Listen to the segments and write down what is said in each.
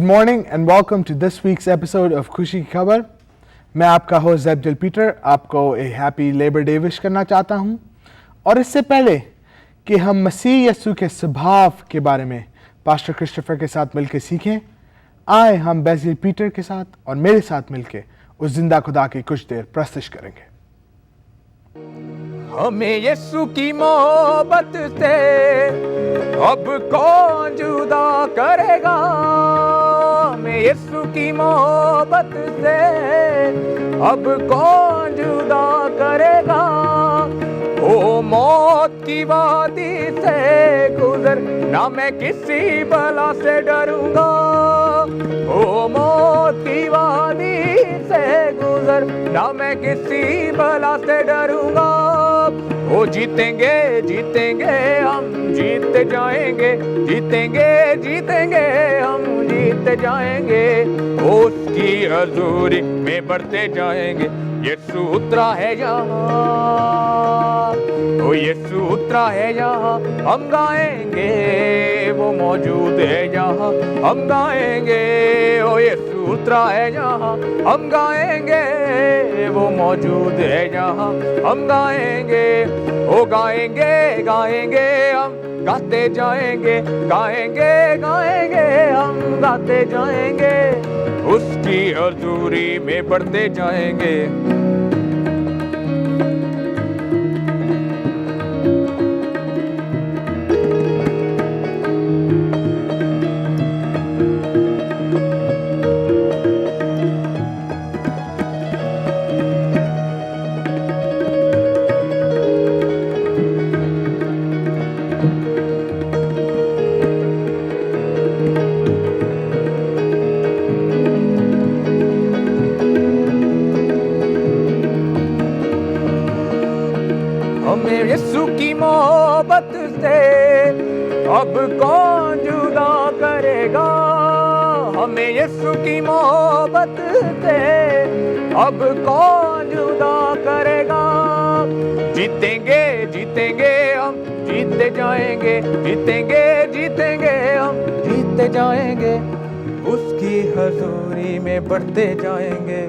morning and welcome to this week's episode of खुशी की खबर। मैं आपका होस्ट ज़ैबदिल पीटर आपको एक हैप्पी लेबर डे विश करना चाहता हूं। और इससे पहले कि हम मसीह यीशु के स्वभाव के बारे में पास्टर क्रिस्टोफर के साथ मिलकर सीखें, आए हम बेज़िल पीटर के साथ और मेरे साथ मिलकर उस जिंदा खुदा की कुछ देर प्रस्तुत करेंगे। हमें यीशु की मोहब्बत से अब कौन जुदा करेगा। हमें यीशु की मोहब्बत से अब कौन जुदा करेगा। ओ मौत की वादी से गुजर ना मैं किसी बला से डरूंगा। ओ मौत की वादी से गुजर ना मैं किसी बला से डरूंगा। ओ जीतेंगे जीतेंगे हम जीत जाएंगे, जीतेंगे जीतेंगे हम जीत जाएंगे। उसकी हजूरी में बढ़ते जाएंगे। यीशु उतरा है यहाँ, ओ यीशु उतरा है यहाँ, हम गाएंगे। वो मौजूद है यहाँ, हम गाएंगे। ओ यीशु उतरा है यहाँ, हम गाएंगे। वो मौजूद है यहाँ, हम गाएंगे। ओ गाएंगे गाएंगे हम गाते जाएंगे, गाएंगे गाएंगे हम गाते जाएंगे। उसकी हजूरी में बढ़ते जाएंगे। यीशु की मोहब्बत से अब कौन जुदा करेगा। हमें यीशु की मोहब्बत से अब कौन जुदा करेगा। जीतेंगे जीतेंगे हम जीते जाएंगे, जीतेंगे जीतेंगे हम जीते जाएंगे। उसकी हजूरी में बढ़ते जाएंगे।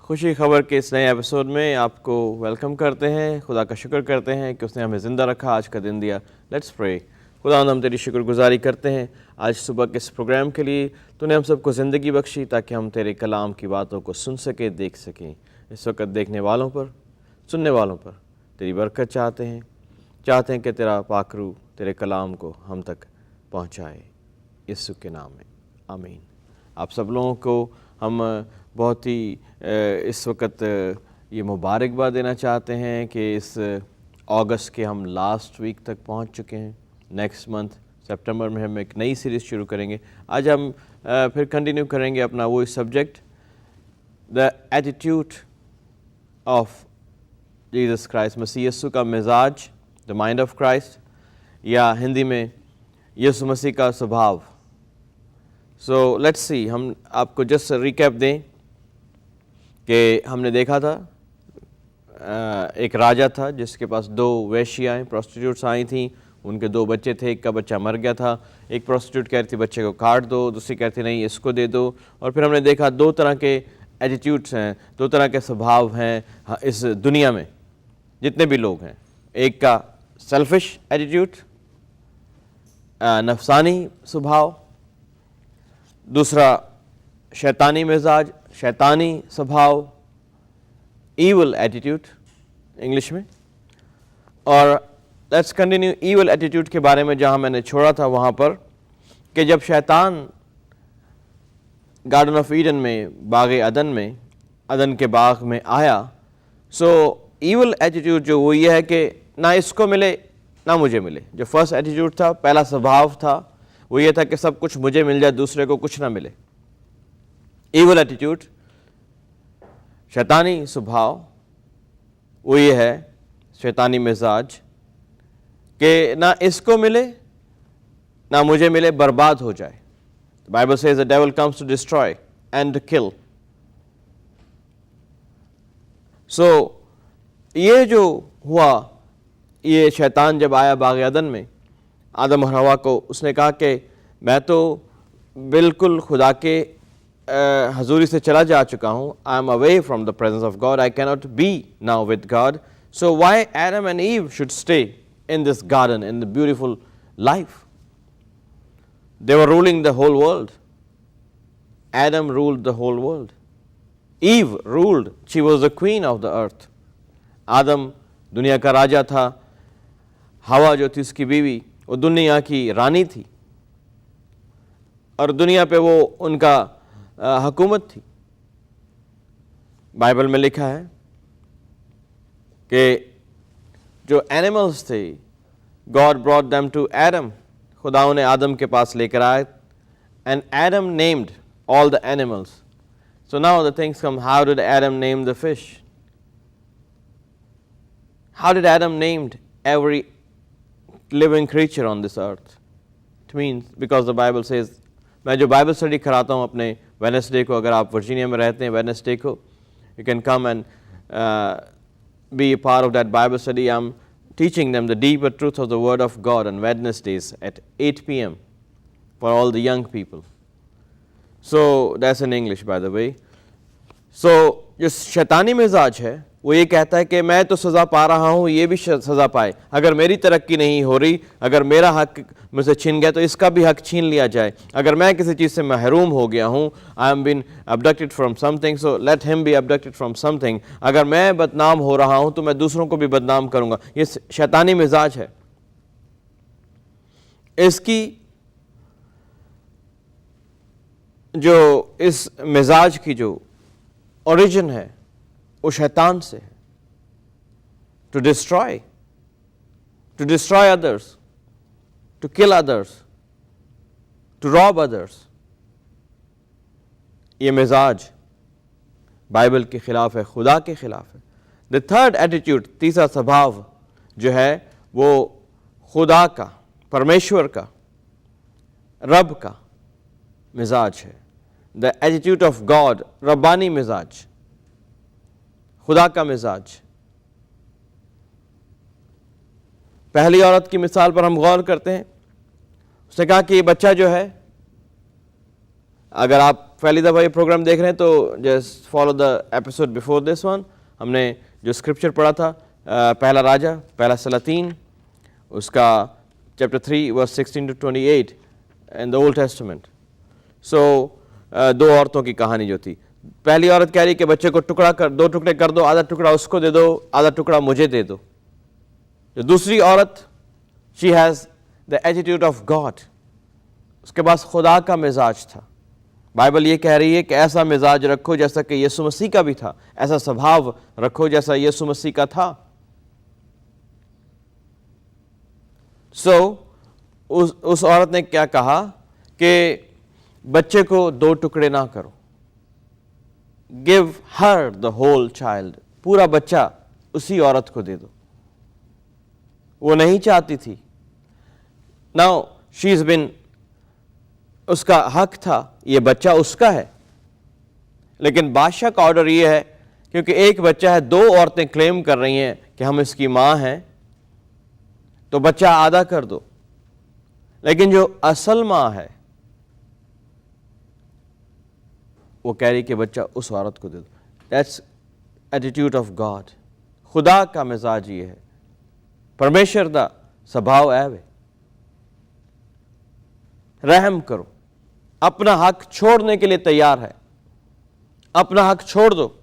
खुशी खबर के इस नए एपिसोड में आपको वेलकम करते हैं। खुदा का शुक्र करते हैं कि उसने हमें ज़िंदा रखा, आज का दिन दिया। Let's pray. खुदा हम तेरी शुक्रगुजारी करते हैं आज सुबह के इस प्रोग्राम के लिए। तूने हम सबको ज़िंदगी बख्शी ताकि हम तेरे कलाम की बातों को सुन सकें, देख सकें। इस वक्त देखने वालों पर, सुनने वालों पर तेरी बरकत चाहते हैं कि तेरा पाकरू तेरे कलाम को हम तक पहुँचाए। यीशु के नाम में आमीन। आप सब लोगों को हम बहुत ही इस वक्त ये मुबारकबाद देना चाहते हैं कि इस अगस्त के हम लास्ट वीक तक पहुंच चुके हैं। नेक्स्ट मंथ सितंबर में हम एक नई सीरीज़ शुरू करेंगे। आज हम फिर कंटिन्यू करेंगे अपना वो subject, the attitude of Jesus Christ, मसीह यीशु का मिजाज, द माइंड ऑफ क्राइस्ट, या हिंदी में यीशु मसीह का स्वभाव। सो लेट्स सी, हम आपको जस्ट रिकैप दें कि हमने देखा था एक राजा था जिसके पास दो वेश्याएँ प्रोस्टिट्यूट्स आई थीं। उनके दो बच्चे थे, एक का बच्चा मर गया था। एक प्रोस्टिट्यूट कह रही थी बच्चे को काट दो, दूसरी कहती नहीं इसको दे दो। और फिर हमने देखा दो तरह के एटीट्यूड्स हैं, दो तरह के स्वभाव हैं इस दुनिया में जितने भी लोग हैं। एक का सेल्फिश एटीट्यूड, नफसानी स्वभाव, दूसरा शैतानी मिजाज, शैतानी स्वभाव, ईवल एटीट्यूड इंग्लिश में। और लेट्स कंटिन्यू ईवल एटीट्यूड के बारे में जहाँ मैंने छोड़ा था वहाँ पर, कि जब शैतान गार्डन ऑफ ईडन में, बाग अदन में, अदन के बाग में आया, सो ईवल एटीट्यूड जो वो ये है कि ना इसको मिले ना मुझे मिले। जो फर्स्ट एटीट्यूड था, पहला स्वभाव था, वो ये था कि सब कुछ मुझे मिल जाए, दूसरे को कुछ ना मिले। ईवल एटीट्यूड, शैतानी स्वभाव, वो ये है, शैतानी मिजाज, कि ना इसको मिले ना मुझे मिले, बर्बाद हो जाए। Bible says the devil comes to destroy and kill. So ये जो हुआ, ये शैतान जब आया बाग अदन में, आदम और हवा को उसने कहा कि मैं तो बिल्कुल खुदा के हजूरी से चला जा चुका हूँ, I am away from the presence of God, I can not be now with God, so why Adam and Eve should stay in this garden, in the beautiful life. They were ruling the whole world. Adam ruled the whole world. Eve ruled, she was the queen of the earth. आदम दुनिया का राजा था, हवा जो थी उसकी बीवी वो दुनिया की रानी थी और दुनिया पे वो उनका हुकूमत थी। बाइबल में लिखा है कि जो एनिमल्स थे, God brought them to Adam, खुदा उन्हें आदम के पास लेकर आए, and Adam named all the animals. So now the things come, how did Adam name the fish? How did Adam named every living creature on this earth? It means, because the Bible says, मैं जो Bible study कराता हूँ अपने Wednesday को, अगर आप Virginia में रहते हैं वेडनेसडे को, you can come and be a part of that Bible study. I'm teaching them the deeper truth of the Word of God on Wednesdays at 8 p.m. for all the young people. So that's in English, by the way. So जो शैतानी मिजाज है वो ये कहता है कि मैं तो सज़ा पा रहा हूँ, ये भी सज़ा पाए, अगर मेरी तरक्की नहीं हो रही, अगर मेरा हक मुझसे छीन गया तो इसका भी हक छीन लिया जाए, अगर मैं किसी चीज़ से महरूम हो गया हूँ, I am been abducted from something, so let him be abducted from something, अगर मैं बदनाम हो रहा हूँ तो मैं दूसरों को भी बदनाम करूँगा। ये शैतानी मिजाज है। इसकी जो इस मिजाज की जो ओरिजिन है वो शैतान से है, to destroy others, to kill others, to rob others. ये मिजाज बाइबल के खिलाफ है, खुदा के खिलाफ है। द थर्ड एटीट्यूड, तीसरा स्वभाव जो है वो खुदा का, परमेश्वर का, रब का मिजाज है। The attitude of God, Rabbani मिजाज, खुदा का मिजाज। पहली औरत की मिसाल पर हम गौर करते हैं। उसने कहा कि ये बच्चा जो है, अगर आप पहली दफ़ा ये प्रोग्राम देख रहे हैं तो just follow the episode before this one. हमने जो स्क्रिप्चर पढ़ा था पहला राजा, पहला सलातीन, उसका chapter 3 verse 16 to 28 in the Old Testament. So दो औरतों की कहानी जो थी, पहली औरत कह रही कि बच्चे को दो टुकड़े कर दो, आधा टुकड़ा उसको दे दो, आधा टुकड़ा मुझे दे दो। जो दूसरी औरत, she has the attitude of God, उसके पास खुदा का मिजाज था। बाइबल ये कह रही है कि ऐसा मिजाज रखो जैसा कि यीशु मसीह का भी था, ऐसा स्वभाव रखो जैसा यीशु मसीह का था। उस औरत ने क्या कहा कि बच्चे को दो टुकड़े ना करो, give her the whole child, पूरा बच्चा उसी औरत को दे दो। वो नहीं चाहती थी। नाउ शी इज बिन, उसका हक था, ये बच्चा उसका है, लेकिन बादशाह का ऑर्डर ये है, क्योंकि एक बच्चा है, दो औरतें क्लेम कर रही हैं कि हम इसकी मां हैं, तो बच्चा आधा कर दो। लेकिन जो असल मां है वो कह रही कि बच्चा उस औरत को दे दो। That's attitude of God. खुदा का मिजाज ये है, परमेश्वर दा स्वभाव है वे, रहम करो, अपना हक छोड़ने के लिए तैयार है। अपना हक छोड़ दो,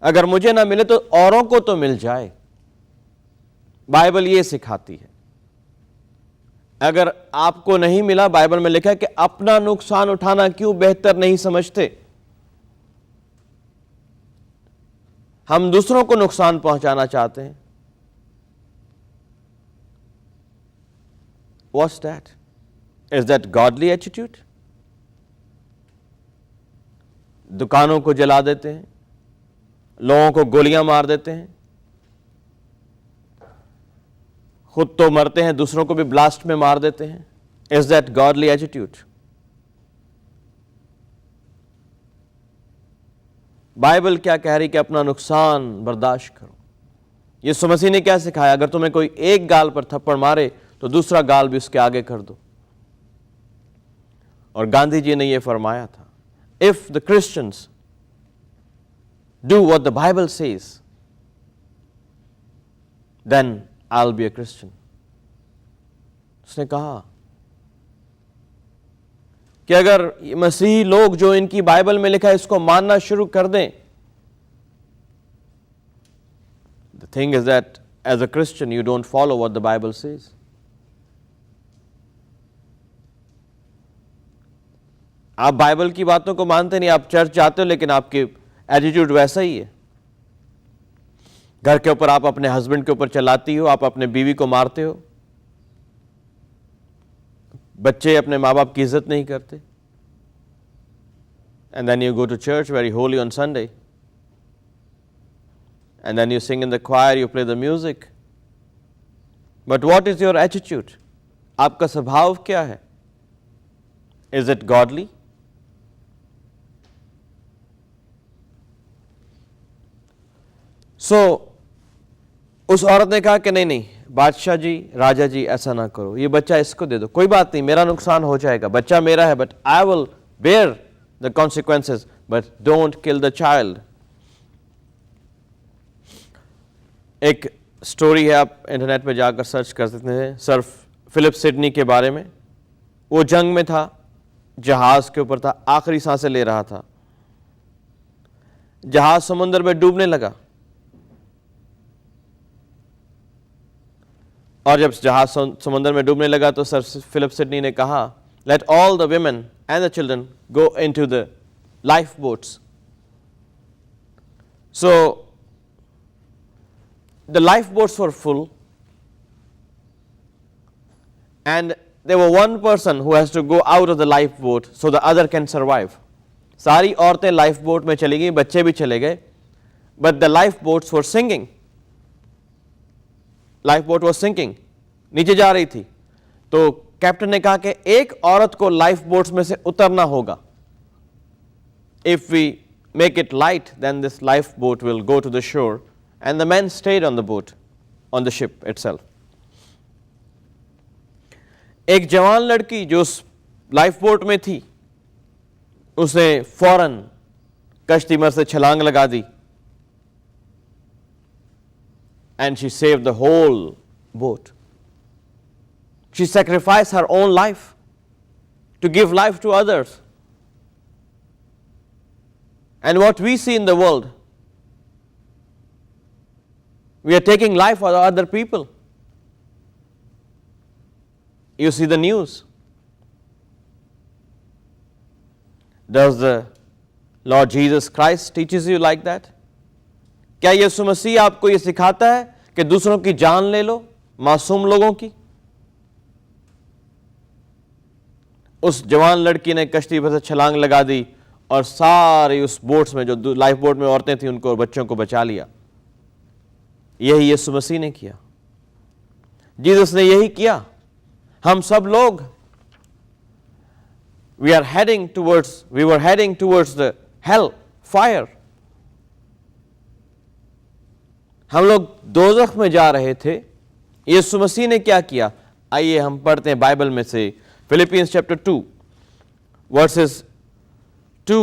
अगर मुझे ना मिले तो औरों को तो मिल जाए। बाइबल ये सिखाती है। अगर आपको नहीं मिला, बाइबल में लिखा है कि अपना नुकसान उठाना क्यों बेहतर नहीं समझते। हम दूसरों को नुकसान पहुंचाना चाहते हैं। What's that? Is that godly attitude? दुकानों को जला देते हैं, लोगों को गोलियां मार देते हैं, खुद तो मरते हैं, दूसरों को भी ब्लास्ट में मार देते हैं। Is that godly attitude? Bible क्या कह रही कि अपना नुकसान बर्दाश्त करो। यीशु मसीह ने क्या सिखाया? अगर तुम्हें कोई एक गाल पर थप्पड़ मारे तो दूसरा गाल भी उसके आगे कर दो। और गांधी जी ने यह फरमाया था, if the Christians do what the Bible says then I will be a Christian. उसने कहा कि अगर मसीही लोग जो इनकी बाइबल में लिखा है इसको मानना शुरू कर दें, the thing is that as a Christian you don't follow what the Bible says. आप बाइबल की बातों को मानते नहीं, आप चर्च जाते हो लेकिन आपके एटीट्यूड वैसा ही है। घर के ऊपर आप अपने हस्बैंड के ऊपर चलाती हो, आप अपने बीवी को मारते हो, बच्चे अपने माँ बाप की इज्जत नहीं करते। And then you go to church very holy on Sunday, and then you sing in the choir, you play the music, but what is your attitude? आपका स्वभाव क्या है? Is it godly? उस औरत ने कहा कि नहीं नहीं बादशाह जी, राजा जी, ऐसा ना करो, ये बच्चा इसको दे दो, कोई बात नहीं, मेरा नुकसान हो जाएगा, बच्चा मेरा है, but I will bear the consequences, but don't kill the child. एक स्टोरी है, आप इंटरनेट पे जाकर सर्च कर सकते हैं, सर फिलिप सिडनी के बारे में। वो जंग में था, जहाज के ऊपर था, आखिरी सांसें ले रहा था, जहाज समुद्र में डूबने लगा, और जब जहाज समुद्र में डूबने लगा तो सर फिलिप सिडनी ने कहा, let all the women and the children go into the lifeboats. So the lifeboats were full and there were one person who has to go out of the lifeboat so the other can survive. सारी औरतें life boat में चली गई, बच्चे भी चले गए, but the lifeboats were sinking. Life boat was sinking, नीचे जा रही थी। तो कैप्टन ने कहा कि एक औरत को लाइफ बोट्स में से उतरना होगा। If we make it light then this life boat will go to the shore, and the man stayed on the boat, on the ship itself. एक जवान लड़की जो उस लाइफ बोट में थी, उसने फौरन कश्ती में से छलांग लगा दी, and she saved the whole boat. She sacrificed her own life to give life to others. And what we see in the world, we are taking life for other people. You see the news. Does the Lord Jesus Christ teaches you like that? क्या यीशु मसीह आपको ये सिखाता है कि दूसरों की जान ले लो, मासूम लोगों की? उस जवान लड़की ने कश्ती पर से छलांग लगा दी और सारे उस बोट्स में, जो लाइफ बोट में औरतें थी, उनको और बच्चों को बचा लिया। यही यीशु मसीह ने किया, जीसस ने यही किया। हम सब लोग we were heading towards the hell fire. हम लोग दोज़ख में जा रहे थे। यीशु मसीह ने क्या किया? आइए हम पढ़ते हैं बाइबल में से Philippians chapter 2 versus 2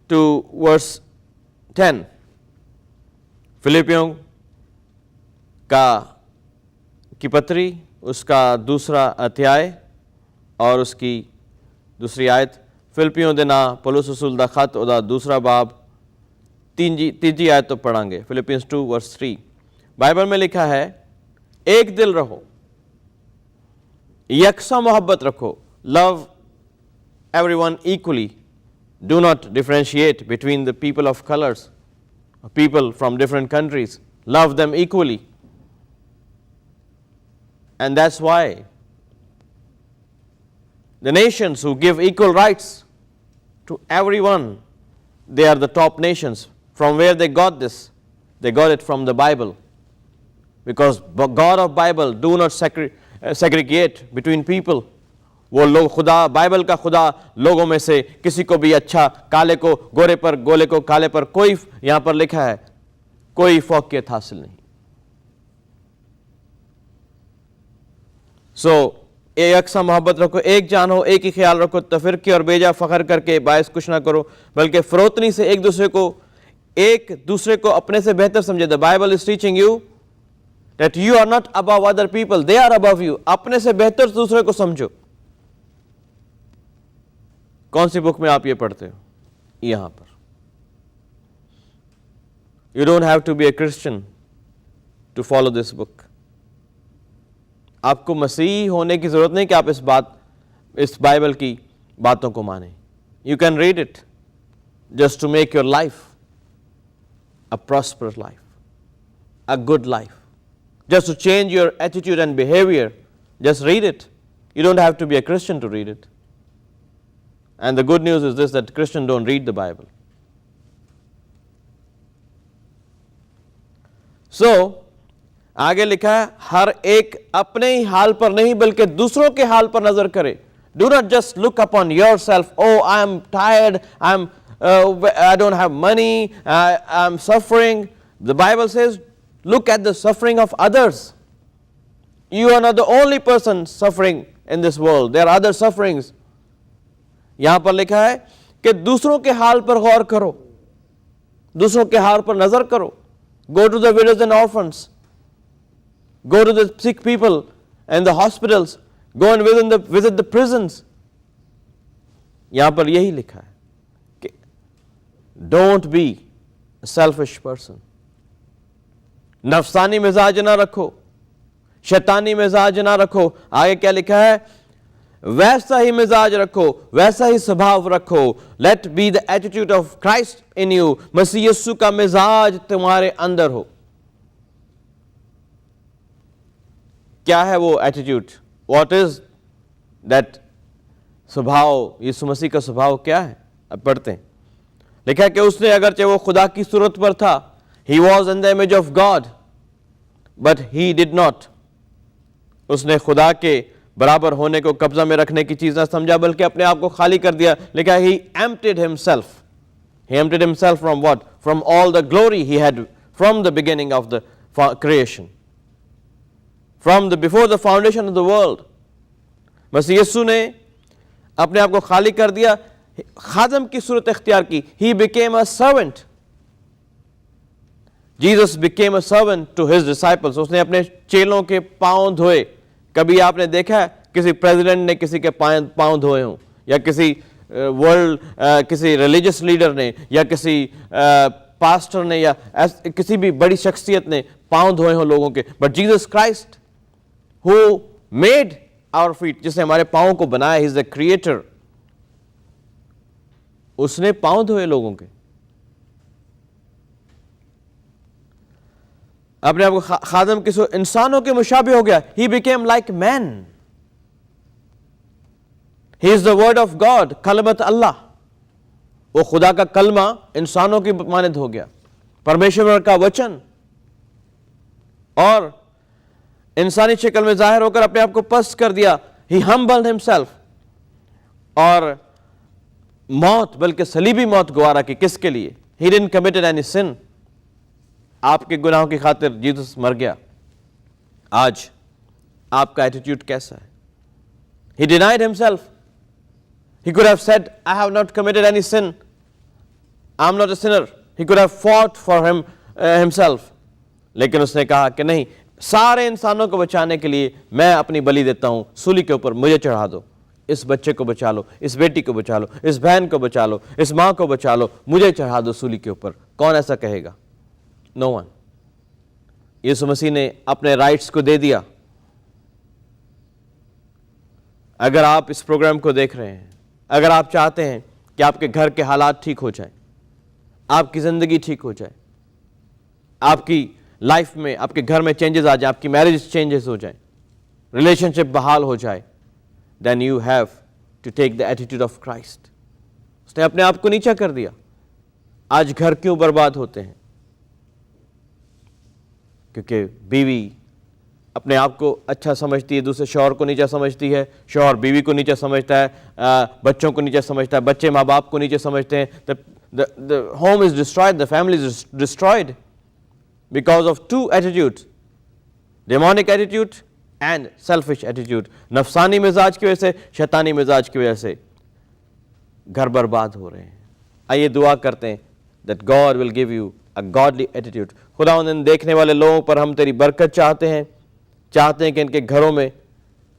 to verse 10। फिलिपियों की पत्री, उसका दूसरा अध्याय और उसकी दूसरी आयत। फिलिपियों दे ना पौलुस रसूल दा खत ओदा दूसरा बाब तीजी आयत तो पढ़ांगे। फिलिपियंस 2 वर्स 3 बाइबल में लिखा है, एक दिल रहो, यकसा मोहब्बत रखो, love everyone equally, do not differentiate between the people of colors, people from different countries, love them equally. And that's why the nations who give equal rights to everyone, they are the top nations. From where they got this? They got it from the Bible. Because God of Bible do not segregate between people. वो लोग खुदा, Bible का खुदा लोगों में से किसी को भी अच्छा, काले को गोरे पर, गोले को काले पर, कोई यहां पर लिखा है, कोई फौकियत हासिल नहीं। सो यकसा मोहब्बत रखो, एक जान हो, एक ही ख्याल रखो, तफरके और बेजा फ़ख्र करके बायस कुछ ना करो, बल्कि फ़रोतनी से एक दूसरे को अपने से बेहतर समझे। The Bible is teaching you that you are not above other people, they are above you. अपने से बेहतर दूसरे को समझो। कौन सी बुक में आप ये पढ़ते हो? यहां पर। You don't have to be a Christian to follow this book. आपको मसीही होने की जरूरत नहीं कि आप इस बाइबल की बातों को माने। You can read it just to make your life a prosperous life, a good life, just to change your attitude and behavior. Just read it. You don't have to be a Christian to read it. And the good news is this, that Christians don't read the Bible. So, आगे लिखा है, हर एक अपने ही हाल पर नहीं बल्कि दूसरों के हाल पर नजर करे। Do not just look upon yourself. Oh, I am tired. I don't have money. I am suffering. The Bible says, look at the suffering of others. You are not the only person suffering in this world. There are other sufferings. यहां पर लिखा है कि दूसरों के हाल पर गौर करो, दूसरों के हाल पर नजर करो. Go to the widows and orphans. Go to the sick people and the hospitals. Go and visit the prisons. यहां पर यही लिखा है कि don't be a selfish person. नफसानी मिजाज ना रखो, शैतानी मिजाज ना रखो. आगे क्या लिखा है? वैसा ही मिजाज रखो, वैसा ही स्वभाव रखो. Let be the attitude of Christ in you. मसीह यीशु का मिजाज तुम्हारे अंदर हो. क्या है वो एटीट्यूड? व्हाट इज दैट स्वभाव? यीशु मसीह का स्वभाव क्या है? अब पढ़ते हैं. लिखा है कि उसने अगरचे वो खुदा की सूरत पर था, he was in the image of God, but he did not. उसने खुदा के बराबर होने को कब्जा में रखने की चीज ना समझा, बल्कि अपने आप को खाली कर दिया. लिखा है he emptied himself. He emptied himself from what? From all the glory he had from the beginning of the creation. From the before the foundation of the world. मसीह यीशु ने अपने आप को खाली कर दिया, खादम की सूरत इख्तियार की. He became a servant. Jesus became a servant to his disciples. उसने अपने चेलों के पांव धोए. कभी आपने देखा है किसी प्रेसिडेंट ने किसी के पांव धोए हों, या किसी किसी रिलीजियस लीडर ने, या किसी पास्टर ने, या किसी भी बड़ी शख्सियत ने पांव धोए हों लोगों के? But Jesus Christ who made our feet, जिसने हमारे पांव को बनाया, ही इज द क्रिएटर, उसने पांव धोए लोगों के. अपने आप को खादम की इंसानों के मुशाबिह हो गया. He became like man. He is the word of God, कलमत अल्लाह. वो खुदा का कलमा इंसानों की मानद हो गया, परमेश्वर का वचन, और इंसानी शक्ल में जाहिर होकर अपने आप को पस्त कर दिया. ही humbled himself. और मौत, बल्कि सलीबी मौत गवारा की. किसके लिए? He didn't commit any sin. आपके गुनाहों की खातिर जीसस मर गया. आज आपका एटीट्यूड कैसा है? He denied himself. He could have said, I have not committed any sin. I am not a sinner. He could have fought for himself. लेकिन उसने कहा कि नहीं, सारे इंसानों को बचाने के लिए मैं अपनी बलि देता हूं. सूली के ऊपर मुझे चढ़ा दो. इस बच्चे को बचा लो, इस बेटी को बचा लो, इस बहन को बचा लो, इस मां को बचा लो, मुझे चढ़ा दो सूली के ऊपर. कौन ऐसा कहेगा? No one. यीशु मसीह ने अपने राइट्स को दे दिया. अगर आप इस प्रोग्राम को देख रहे हैं, अगर आप चाहते हैं कि आपके घर के हालात ठीक हो जाएं, आपकी जिंदगी ठीक हो जाए, आपकी लाइफ में, आपके घर में चेंजेस आ जाए, आपकी मैरिज चेंजेस हो जाए, रिलेशनशिप बहाल हो जाए, then you have to take the attitude of Christ. उसने अपने आप को नीचा कर दिया. आज घर क्यों बर्बाद होते हैं? क्योंकि बीवी अपने आप को अच्छा समझती है, दूसरे शौहर को नीचा समझती है, शौहर बीवी को नीचा समझता है, बच्चों को नीचा समझता है, बच्चे माँ बाप को नीचे समझते हैं. The home is destroyed, the family is destroyed because of two attitudes: demonic attitude and selfish attitude, नफसानी मिजाज की वजह से, शैतानी मिजाज की वजह से घर बर्बाद हो रहे हैं। आइए दुआ करते हैं that God will give you a godly attitude। खुदावंद इन देखने वाले लोगों पर हम तेरी बरकत चाहते हैं कि इनके घरों में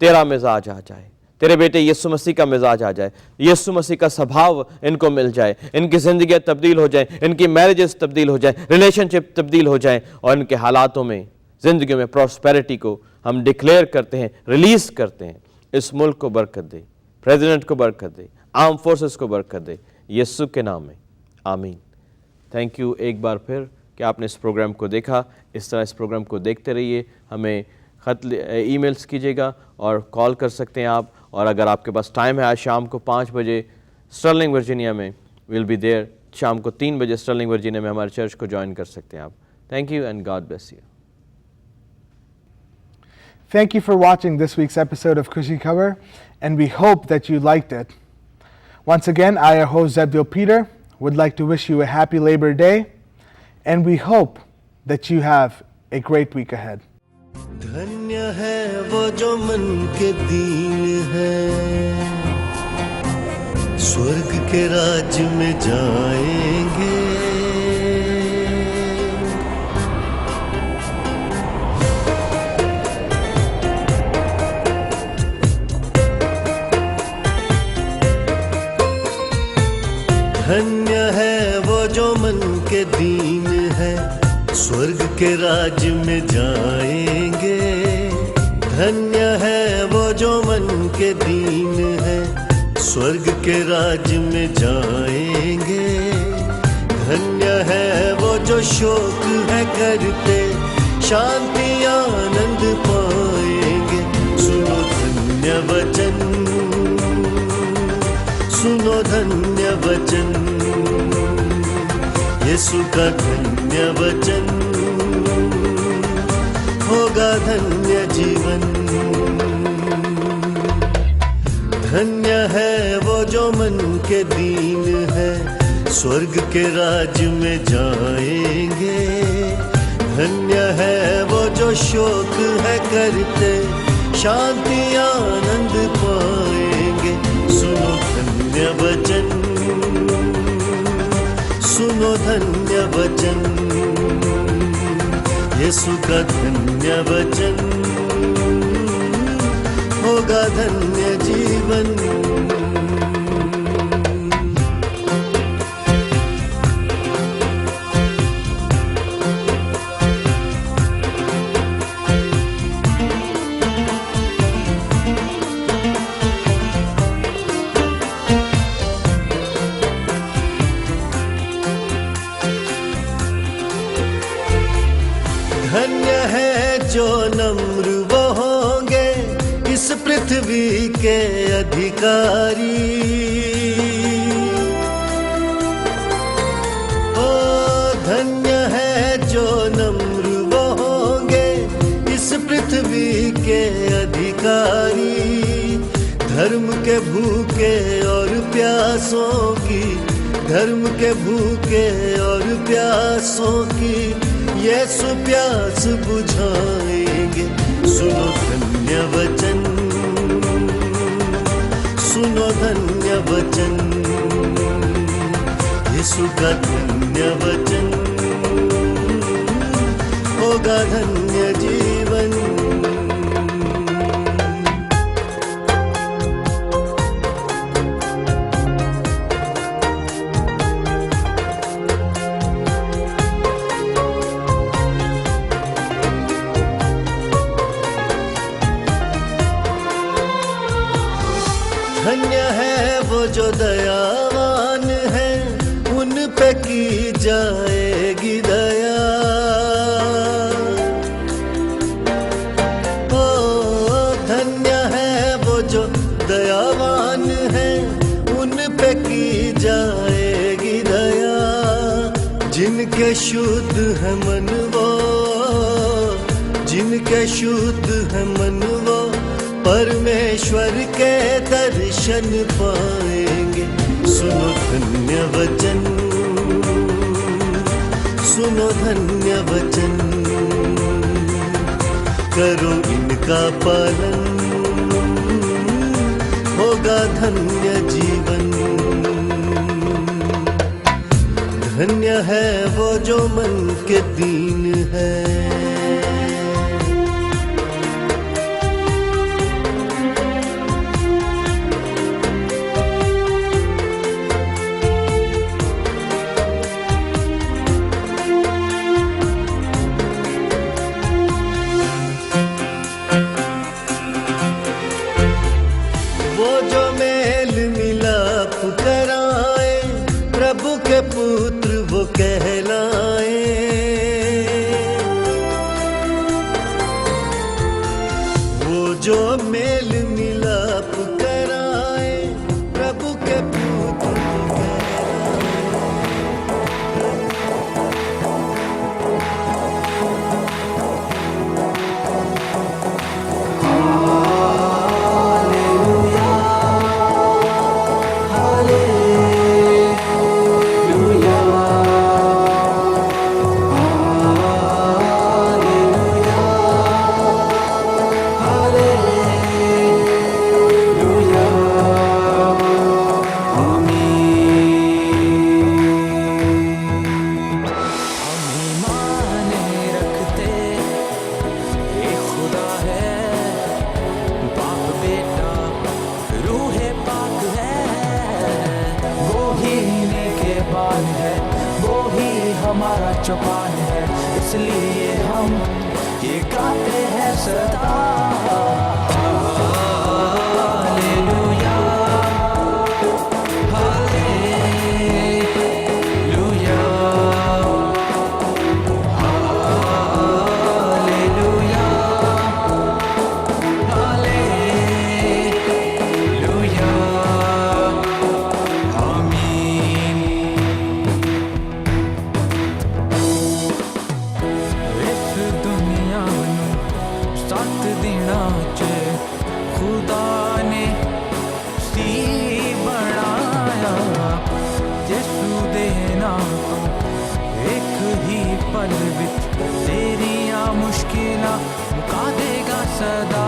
तेरा मिजाज आ जाए, तेरे बेटे यीशु मसीह का मिजाज आ जाए, यीशु मसीह का स्वभाव इनको मिल जाए, इनकी ज़िंदगियाँ तब्दील हो जाएं, इनकी मैरिजेस तब्दील हो जाएं, रिलेशनशिप तब्दील हो जाएं और इनके हालातों में, ज़िंदगी में प्रॉस्पेरिटी को हम डिक्लेयर करते हैं, रिलीज़ करते हैं। इस मुल्क को बरकत दे, प्रेसिडेंट को बरकत दे, आर्म फोर्सेस को बरकत दे, यीशु के नाम में आमीन। थैंक यू एक बार फिर कि आपने इस प्रोग्राम को देखा। इस तरह इस प्रोग्राम को देखते रहिए। हमें ख़त ईमेल्स कीजिएगा और कॉल कर सकते हैं आप। और अगर आपके पास टाइम है, आज शाम को 5 बजे स्टर्लिंग वर्जीनिया में विल बी देयर, शाम को 3 बजे स्टर्लिंग वर्जीनिया में हमारे चर्च को ज्वाइन कर सकते हैं आप। Thank you and God bless you. Thank you for watching this week's episode of Kushi Khabar, and we hope that you liked it. Once again, I, your host Zebdil Peter, would like to wish you a happy Labor Day, and we hope that you have a great week ahead. धन्य है वो जो मन के दीन है, स्वर्ग के राज में जाएंगे। धन्य है वो जो मन के दीन है, स्वर्ग के राज में जाएंगे। धन्य है वो जो मन के दीन है, स्वर्ग के राज में जाएंगे। धन्य है वो जो शोक है करते, शांति आनंद पाएंगे। सुनो धन्य वचन, सुनो धन्य वचन, यीशु का धन्य वचन, होगा धन्य जीवन। धन्य है वो जो मन के दीन है, स्वर्ग के राज में जाएंगे। धन्य है वो जो शोक है करते, शांति आनंद पाएंगे। सुनो धन्य वचन, सुनो धन्य वचन, यीशु का धन्य वचन, होगा धन्य जीवन। धन्य है जो नम्र वो होंगे, इस पृथ्वी के अधिकारी। ओ धन्य है जो नम्र वो होंगे, इस पृथ्वी के अधिकारी। धर्म के भूखे और प्यासों की, धर्म के भूखे और प्यासों की यीशु प्यास बुझाएंगे। सुनो धन्य वचन, सुनो धन्य वचन, यीशु का धन्य वचन, होगा धन्य जीवन। धन्य है वो जो दयावान है, उन पे की जाएगी दया। ओ धन्य है वो जो दयावान है, उन पे की जाएगी दया। जिनके शुद्ध है मन वो, जिनके शुद्ध है मन वो, परमेश्वर के दर्शन पाएंगे। सुनो धन्य वचन, सुनो धन्य वचन, करो इन का पालन, होगा धन्य जीवन। धन्य है वो जो मन के दीन है। के पुत्र वो कहलाए, वो जो मेल मिलाप कराए, प्रभु के पुत्र वो चौपान है, इसलिए हम ये गाते हैं सदा। हालेलुया, हालेलुया, हालेलुया, हालेलुया, आमीन। साथ देना चे खुदा ने सी बनाया, यीशु देना तो एक ही पल विच तेरियां मुश्किलां मुका देगा सदा।